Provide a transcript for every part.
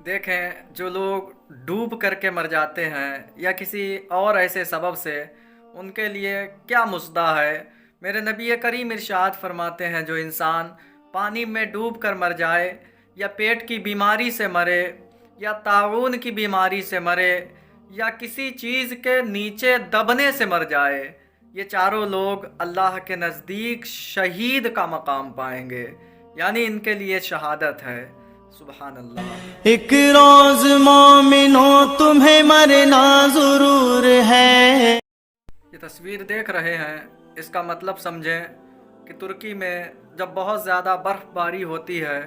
देखें, जो लोग डूब करके मर जाते हैं या किसी और ऐसे सबब से, उनके लिए क्या मुसद्दा है। मेरे नबी करीम इरशाद फरमाते हैं, जो इंसान पानी में डूब कर मर जाए या पेट की बीमारी से मरे या ताउन की बीमारी से मरे या किसी चीज़ के नीचे दबने से मर जाए, ये चारों लोग अल्लाह के नज़दीक शहीद का मकाम पाएंगे, यानी इनके लिए शहादत है। सुबहान अल्लाह। एक रोज मोमिनो तुम्हें मरना जरूर है। ये तस्वीर देख रहे हैं, इसका मतलब समझें कि तुर्की में जब बहुत ज़्यादा बर्फ़बारी होती है,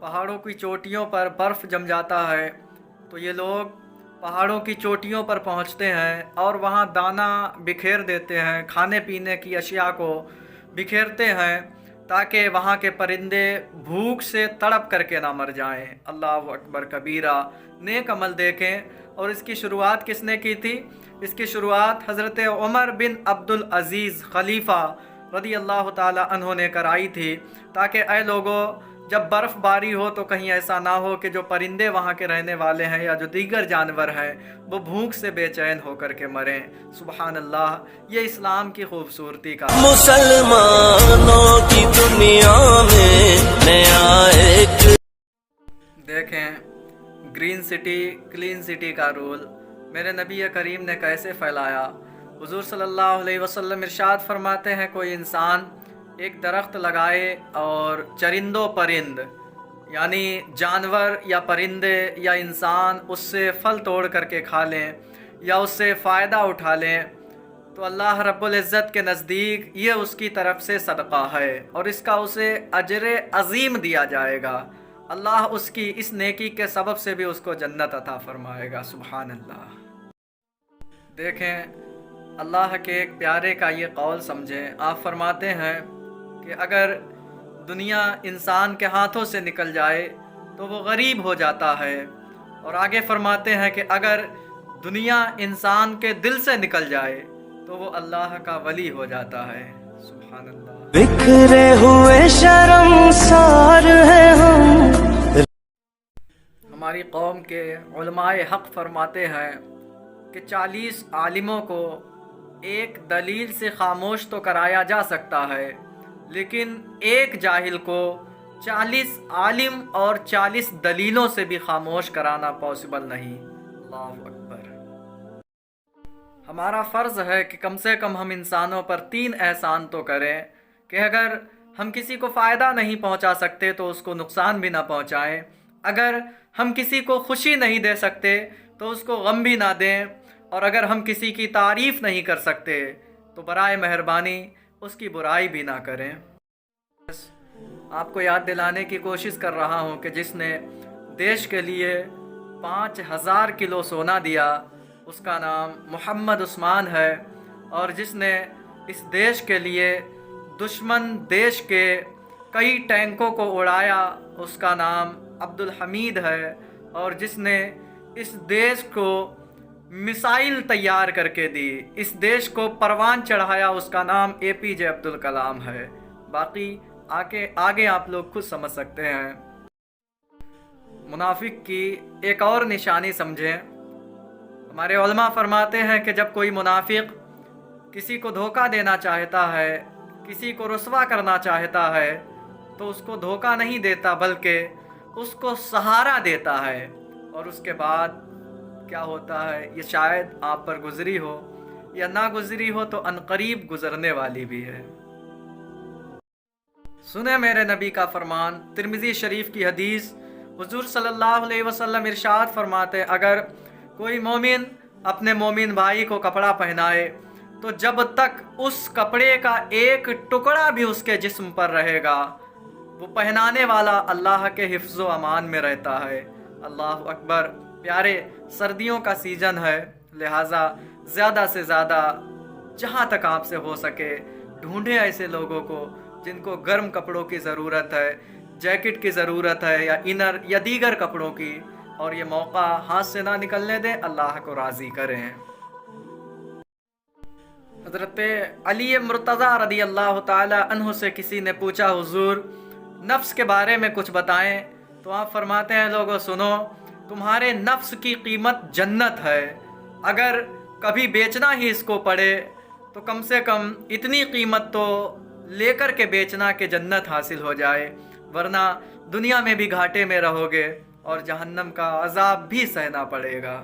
पहाड़ों की चोटियों पर बर्फ़ जम जाता है, तो ये लोग पहाड़ों की चोटियों पर पहुंचते हैं और वहां दाना बिखेर देते हैं, खाने पीने की अशिया को बिखेरते हैं, ताकि वहाँ के परिंदे भूख से तड़प करके ना मर जाएं। अल्लाह अकबर कबीरा। नेक अमल देखें। और इसकी शुरुआत किसने की थी? इसकी शुरुआत हज़रत उमर बिन अब्दुल अज़ीज़ खलीफा रदी अल्लाह ताला अन्हो ने कराई थी, ताकि ऐ लोगों, जब बर्फ़बारी हो तो कहीं ऐसा ना हो कि जो परिंदे वहाँ के रहने वाले हैं या जो दीगर जानवर हैं वो भूख से बेचैन होकर के मरें। सुबहान अल्लाह। ये इस्लाम की खूबसूरती का मुसलमानों की दुनिया में नया एक देखें, ग्रीन सिटी क्लीन सिटी का रूल मेरे नबी करीम ने कैसे फैलाया। हुजूर सल्लल्लाहु अलैहि वसल्लम इरशाद फरमाते हैं, कोई इंसान एक दरख्त लगाए और चरिंदो परिंद यानी जानवर या परिंदे या इंसान उससे फल तोड़ करके खा लें या उससे फ़ायदा उठा लें, तो अल्लाह रब्बुल इज़्ज़त के नज़दीक ये उसकी तरफ से सदक़ा है और इसका उसे अजर अज़ीम दिया जाएगा। अल्लाह उसकी इस नेकी के सबब से भी उसको जन्नत अता फ़रमाएगा। सुबहान अल्लाह। देखें, अल्लाह के एक प्यारे का ये कौल समझें। आप फरमाते हैं कि अगर दुनिया इंसान के हाथों से निकल जाए तो वो गरीब हो जाता है, और आगे फरमाते हैं कि अगर दुनिया इंसान के दिल से निकल जाए तो वो अल्लाह का वली हो जाता है। सुभान अल्लाह। बिखरे हुए शर्मसार है हम। हमारी कौम के उलमाए हक़ फरमाते हैं कि 40 आलिमों को एक दलील से खामोश तो कराया जा सकता है, लेकिन एक जाहिल को 40 आलिम और 40 दलीलों से भी खामोश कराना पॉसिबल नहीं। अल्लाह अकबर। हमारा फ़र्ज़ है कि कम से कम हम इंसानों पर 3 एहसान तो करें कि अगर हम किसी को फ़ायदा नहीं पहुंचा सकते तो उसको नुकसान भी ना पहुंचाएं, अगर हम किसी को खुशी नहीं दे सकते तो उसको गम भी ना दें, और अगर हम किसी की तारीफ़ नहीं कर सकते तो बराए मेहरबानी उसकी बुराई भी ना करें। बस आपको याद दिलाने की कोशिश कर रहा हूँ कि जिसने देश के लिए 5000 किलो सोना दिया उसका नाम मोहम्मद उस्मान है, और जिसने इस देश के लिए दुश्मन देश के कई टैंकों को उड़ाया उसका नाम अब्दुल हमीद है, और जिसने इस देश को मिसाइल तैयार करके दी, इस देश को परवान चढ़ाया, उसका नाम APJ अब्दुल कलाम है। बाकी आगे आप लोग खुद समझ सकते हैं। मुनाफिक की एक और निशानी समझें। हमारे उलमा फरमाते हैं कि जब कोई मुनाफिक किसी को धोखा देना चाहता है, किसी को रुस्वा करना चाहता है, तो उसको धोखा नहीं देता बल्कि उसको सहारा देता है, और उसके बाद क्या होता है ये शायद आप पर गुजरी हो या ना गुजरी हो तो अनकरीब गुजरने वाली भी है। सुने मेरे नबी का फरमान, तिरमिज़ी शरीफ की हदीस। हुजूर सल्लल्लाहु अलैहि वसल्लम इरशाद फरमाते, अगर कोई मोमिन अपने मोमिन भाई को कपड़ा पहनाए तो जब तक उस कपड़े का एक टुकड़ा भी उसके जिस्म पर रहेगा वो पहनाने वाला अल्लाह के हिफ्ज़ व अमान में रहता है। अल्लाह अकबर। प्यारे, सर्दियों का सीज़न है, लिहाजा ज़्यादा से ज़्यादा जहाँ तक आपसे हो सके ढूंढें ऐसे लोगों को जिनको गर्म कपड़ों की ज़रूरत है, जैकेट की ज़रूरत है या इनर या दीगर कपड़ों की, और ये मौका हाथ से ना निकलने दें, अल्लाह को राज़ी करें। हज़रत अली मुर्तज़ा रदी अल्लाह ताला अन्हु से किसी ने पूछा, हुजूर नफ्स के बारे में कुछ बताएं। तो आप फरमाते हैं, लोगों सुनो, तुम्हारे नफ्स की कीमत जन्नत है। अगर कभी बेचना ही इसको पड़े तो कम से कम इतनी कीमत तो लेकर के बेचना कि जन्नत हासिल हो जाए, वरना दुनिया में भी घाटे में रहोगे और जहन्नम का अजाब भी सहना पड़ेगा।